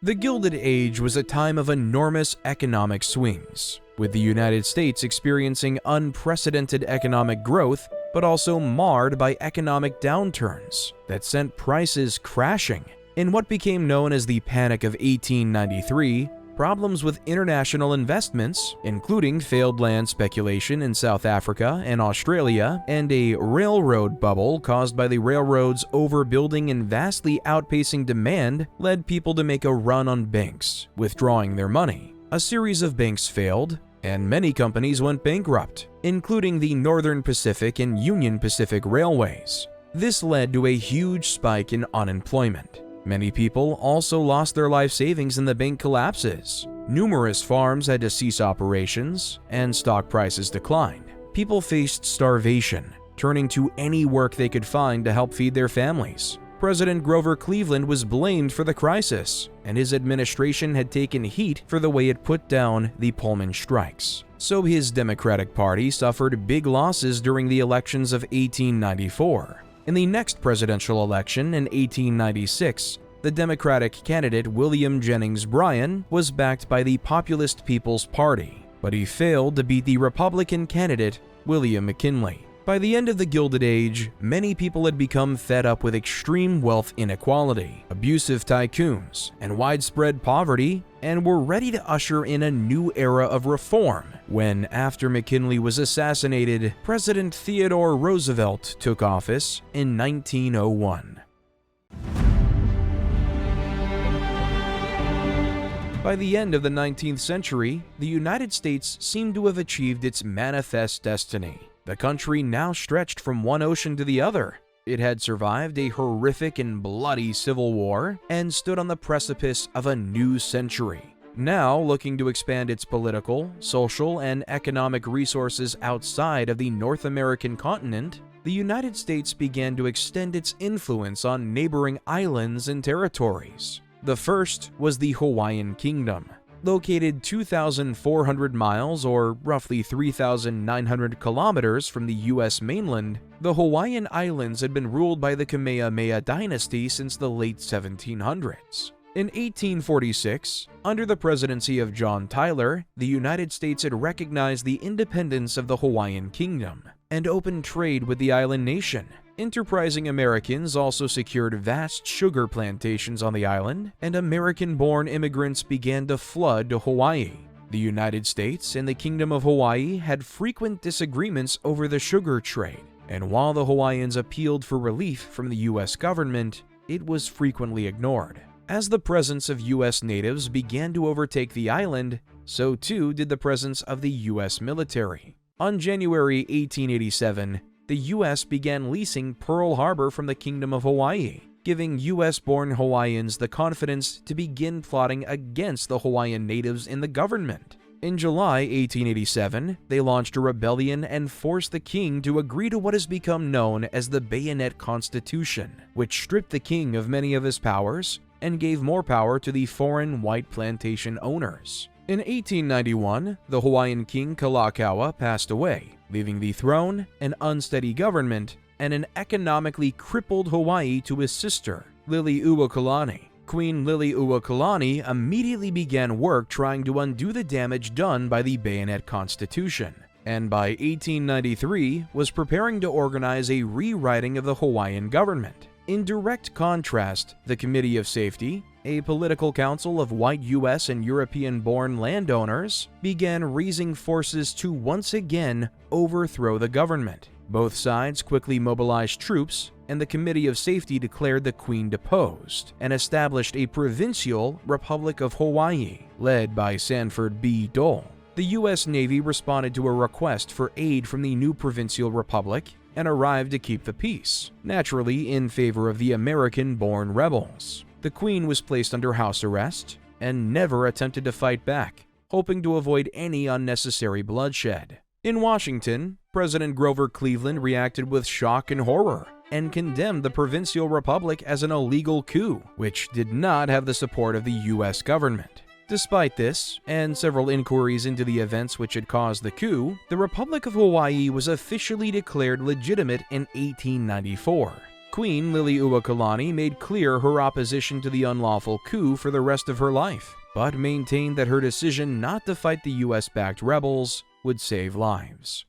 The Gilded Age was a time of enormous economic swings, with the United States experiencing unprecedented economic growth, but also marred by economic downturns that sent prices crashing. In what became known as the Panic of 1893, problems with international investments, including failed land speculation in South Africa and Australia, and a railroad bubble caused by the railroads overbuilding and vastly outpacing demand, led people to make a run on banks, withdrawing their money. A series of banks failed, and many companies went bankrupt, including the Northern Pacific and Union Pacific Railways. This led to a huge spike in unemployment. Many people also lost their life savings in the bank collapses. Numerous farms had to cease operations, and stock prices declined. People faced starvation, turning to any work they could find to help feed their families. President Grover Cleveland was blamed for the crisis, and his administration had taken heat for the way it put down the Pullman strikes. So his Democratic Party suffered big losses during the elections of 1894. In the next presidential election in 1896, the Democratic candidate William Jennings Bryan was backed by the Populist People's Party, but he failed to beat the Republican candidate William McKinley. By the end of the Gilded Age, many people had become fed up with extreme wealth inequality, abusive tycoons, and widespread poverty, and were ready to usher in a new era of reform when, after McKinley was assassinated, President Theodore Roosevelt took office in 1901. By the end of the 19th century, the United States seemed to have achieved its manifest destiny. The country now stretched from one ocean to the other. It had survived a horrific and bloody civil war and stood on the precipice of a new century. Now, looking to expand its political, social, and economic resources outside of the North American continent, the United States began to extend its influence on neighboring islands and territories. The first was the Hawaiian Kingdom. Located 2,400 miles or roughly 3,900 kilometers from the U.S. mainland, the Hawaiian Islands had been ruled by the Kamehameha dynasty since the late 1700s. In 1846, under the presidency of John Tyler, the United States had recognized the independence of the Hawaiian Kingdom and opened trade with the island nation. Enterprising Americans also secured vast sugar plantations on the island, and American-born immigrants began to flood to Hawaii. The United States and the Kingdom of Hawaii had frequent disagreements over the sugar trade, and while the Hawaiians appealed for relief from the U.S. government, it was frequently ignored. As the presence of U.S. natives began to overtake the island, so too did the presence of the U.S. military. On January 1887, the U.S. began leasing Pearl Harbor from the Kingdom of Hawaii, giving U.S.-born Hawaiians the confidence to begin plotting against the Hawaiian natives in the government. In July 1887, they launched a rebellion and forced the king to agree to what has become known as the Bayonet Constitution, which stripped the king of many of his powers and gave more power to the foreign white plantation owners. In 1891, the Hawaiian king Kalakaua passed away, leaving the throne, an unsteady government, and an economically crippled Hawaii to his sister, Liliuokalani. Queen Liliuokalani immediately began work trying to undo the damage done by the Bayonet Constitution, and by 1893 was preparing to organize a rewriting of the Hawaiian government. In direct contrast, the Committee of Safety, a political council of white U.S. and European-born landowners, began raising forces to once again overthrow the government. Both sides quickly mobilized troops, and the Committee of Safety declared the Queen deposed and established a provincial Republic of Hawaii, led by Sanford B. Dole. The U.S. Navy responded to a request for aid from the new provincial republic and arrived to keep the peace, naturally in favor of the American-born rebels. The Queen was placed under house arrest and never attempted to fight back, hoping to avoid any unnecessary bloodshed. In Washington, President Grover Cleveland reacted with shock and horror and condemned the provincial republic as an illegal coup, which did not have the support of the U.S. government. Despite this, and several inquiries into the events which had caused the coup, the Republic of Hawaii was officially declared legitimate in 1894. Queen Liliuokalani made clear her opposition to the unlawful coup for the rest of her life, but maintained that her decision not to fight the US-backed rebels would save lives.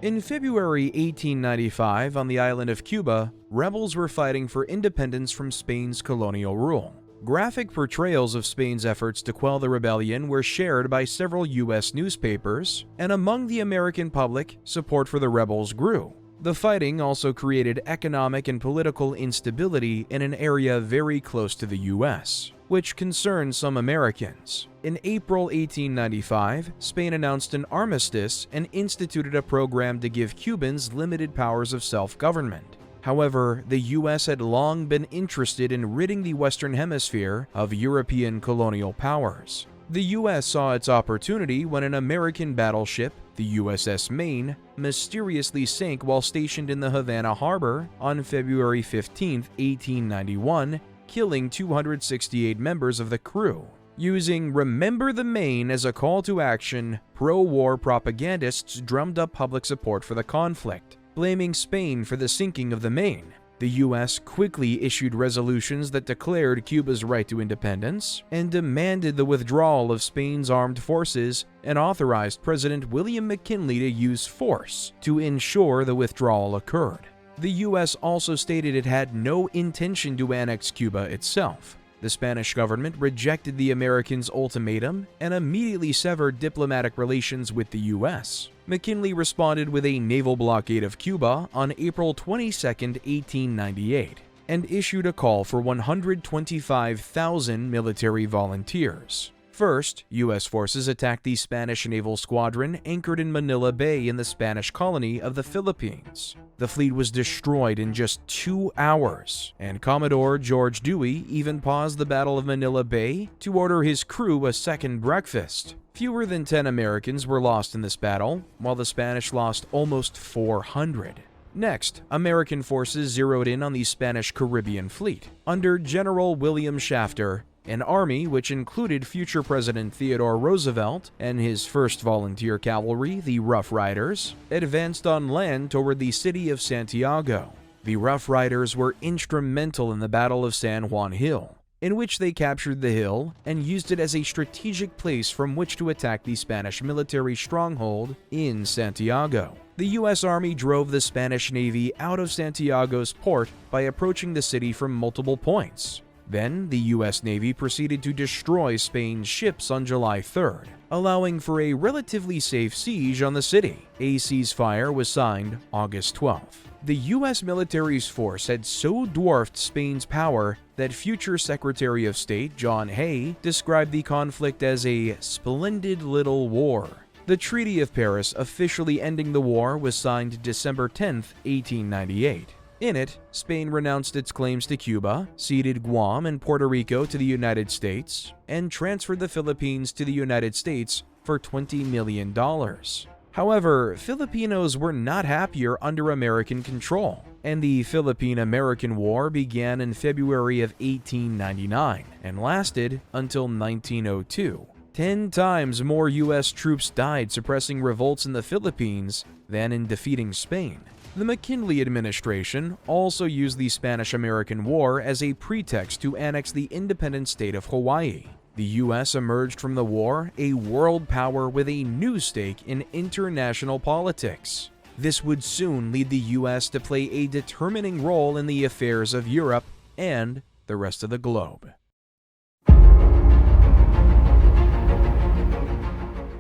In February 1895, on the island of Cuba, rebels were fighting for independence from Spain's colonial rule. Graphic portrayals of Spain's efforts to quell the rebellion were shared by several U.S. newspapers, and among the American public, support for the rebels grew. The fighting also created economic and political instability in an area very close to the U.S., which concerned some Americans. In April 1895, Spain announced an armistice and instituted a program to give Cubans limited powers of self-government. However, the U.S. had long been interested in ridding the Western Hemisphere of European colonial powers. The U.S. saw its opportunity when an American battleship, the USS Maine, mysteriously sank while stationed in the Havana harbor on February 15, 1891, killing 268 members of the crew. Using "Remember the Maine" as a call to action, pro-war propagandists drummed up public support for the conflict, blaming Spain for the sinking of the Maine. The U.S. quickly issued resolutions that declared Cuba's right to independence and demanded the withdrawal of Spain's armed forces and authorized President William McKinley to use force to ensure the withdrawal occurred. The U.S. also stated it had no intention to annex Cuba itself. The Spanish government rejected the Americans' ultimatum and immediately severed diplomatic relations with the U.S. McKinley responded with a naval blockade of Cuba on April 22, 1898, and issued a call for 125,000 military volunteers. First, U.S. forces attacked the Spanish naval squadron anchored in Manila Bay in the Spanish colony of the Philippines. The fleet was destroyed in just 2 hours, and Commodore George Dewey even paused the Battle of Manila Bay to order his crew a second breakfast. Fewer than 10 Americans were lost in this battle, while the Spanish lost almost 400. Next, American forces zeroed in on the Spanish Caribbean fleet. Under General William Shafter, an army which included future President Theodore Roosevelt and his 1st Volunteer Cavalry, the Rough Riders, advanced on land toward the city of Santiago. The Rough Riders were instrumental in the Battle of San Juan Hill, in which they captured the hill and used it as a strategic place from which to attack the Spanish military stronghold in Santiago. The U.S. Army drove the Spanish Navy out of Santiago's port by approaching the city from multiple points. Then, the U.S. Navy proceeded to destroy Spain's ships on July 3rd, allowing for a relatively safe siege on the city. A ceasefire was signed August 12th. The U.S. military's force had so dwarfed Spain's power that future Secretary of State John Hay described the conflict as a "splendid little war." The Treaty of Paris officially ending the war was signed December 10, 1898. In it, Spain renounced its claims to Cuba, ceded Guam and Puerto Rico to the United States, and transferred the Philippines to the United States for $20 million. However, Filipinos were not happier under American control, and the Philippine-American War began in February of 1899 and lasted until 1902. 10 times more U.S. troops died suppressing revolts in the Philippines than in defeating Spain. The McKinley administration also used the Spanish-American War as a pretext to annex the independent state of Hawaii. The U.S. emerged from the war a world power with a new stake in international politics. This would soon lead the U.S. to play a determining role in the affairs of Europe and the rest of the globe.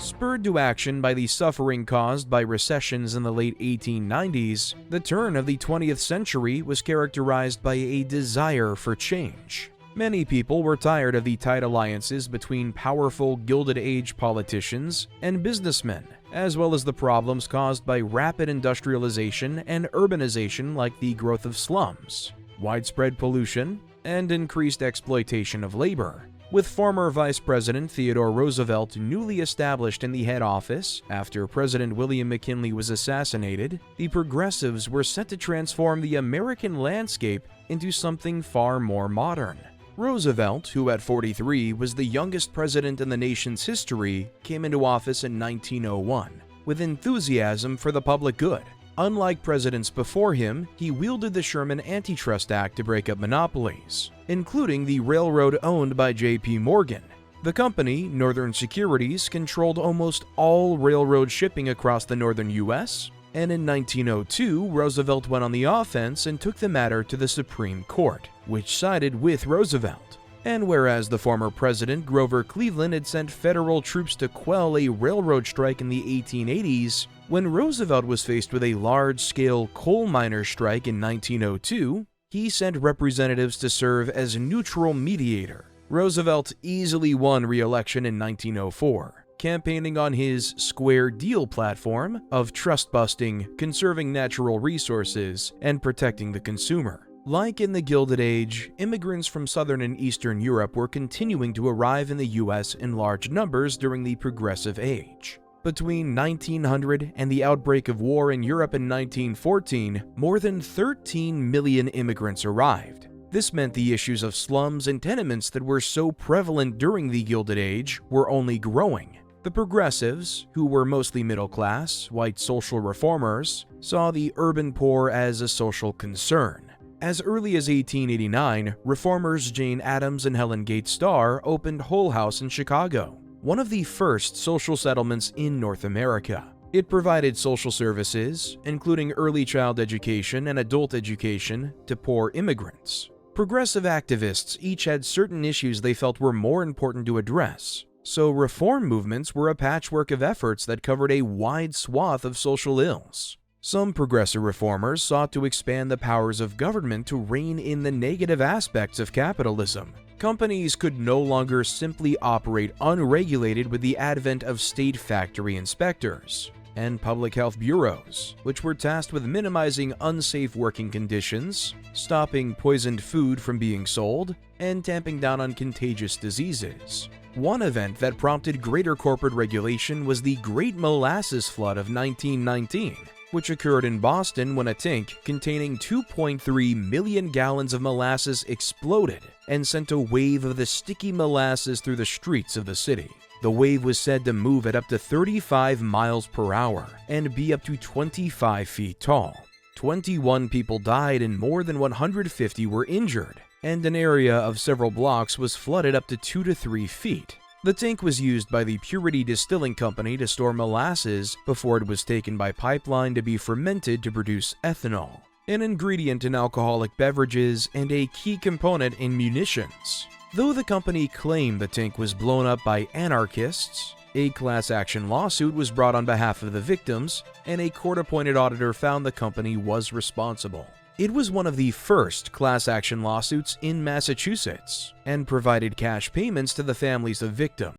Spurred to action by the suffering caused by recessions in the late 1890s, the turn of the 20th century was characterized by a desire for change. Many people were tired of the tight alliances between powerful Gilded Age politicians and businessmen, as well as the problems caused by rapid industrialization and urbanization like the growth of slums, widespread pollution, and increased exploitation of labor. With former Vice President Theodore Roosevelt newly established in the head office after President William McKinley was assassinated, the progressives were set to transform the American landscape into something far more modern. Roosevelt, who at 43 was the youngest president in the nation's history, came into office in 1901. with enthusiasm for the public good. Unlike presidents before him, he wielded the Sherman Antitrust Act to break up monopolies, including the railroad owned by J.P. Morgan. The company, Northern Securities, controlled almost all railroad shipping across the northern U.S., and in 1902, Roosevelt went on the offense and took the matter to the Supreme Court, which sided with Roosevelt. And whereas the former president, Grover Cleveland, had sent federal troops to quell a railroad strike in the 1880s, when Roosevelt was faced with a large-scale coal miner strike in 1902, he sent representatives to serve as neutral mediator. Roosevelt easily won re-election in 1904, campaigning on his Square Deal platform of trust-busting, conserving natural resources, and protecting the consumer. Like in the Gilded Age, immigrants from Southern and Eastern Europe were continuing to arrive in the U.S. in large numbers during the Progressive Age. Between 1900 and the outbreak of war in Europe in 1914, more than 13 million immigrants arrived. This meant the issues of slums and tenements that were so prevalent during the Gilded Age were only growing. The progressives, who were mostly middle-class, white social reformers, saw the urban poor as a social concern. As early as 1889, reformers Jane Addams and Helen Gates Starr opened Hull House in Chicago, one of the first social settlements in North America. It provided social services, including early child education and adult education, to poor immigrants. Progressive activists each had certain issues they felt were more important to address, so reform movements were a patchwork of efforts that covered a wide swath of social ills. Some progressive reformers sought to expand the powers of government to rein in the negative aspects of capitalism. Companies could no longer simply operate unregulated with the advent of state factory inspectors and public health bureaus, which were tasked with minimizing unsafe working conditions, stopping poisoned food from being sold, and tamping down on contagious diseases. One event that prompted greater corporate regulation was the Great Molasses Flood of 1919, which occurred in Boston when a tank containing 2.3 million gallons of molasses exploded and sent a wave of the sticky molasses through the streets of the city. The wave was said to move at up to 35 miles per hour and be up to 25 feet tall. 21 people died and more than 150 were injured, and an area of several blocks was flooded up to 2 to 3 feet. The tank was used by the Purity Distilling Company to store molasses before it was taken by pipeline to be fermented to produce ethanol, an ingredient in alcoholic beverages and a key component in munitions. Though the company claimed the tank was blown up by anarchists, a class action lawsuit was brought on behalf of the victims, and a court-appointed auditor found the company was responsible. It was one of the first class action lawsuits in Massachusetts and provided cash payments to the families of victims.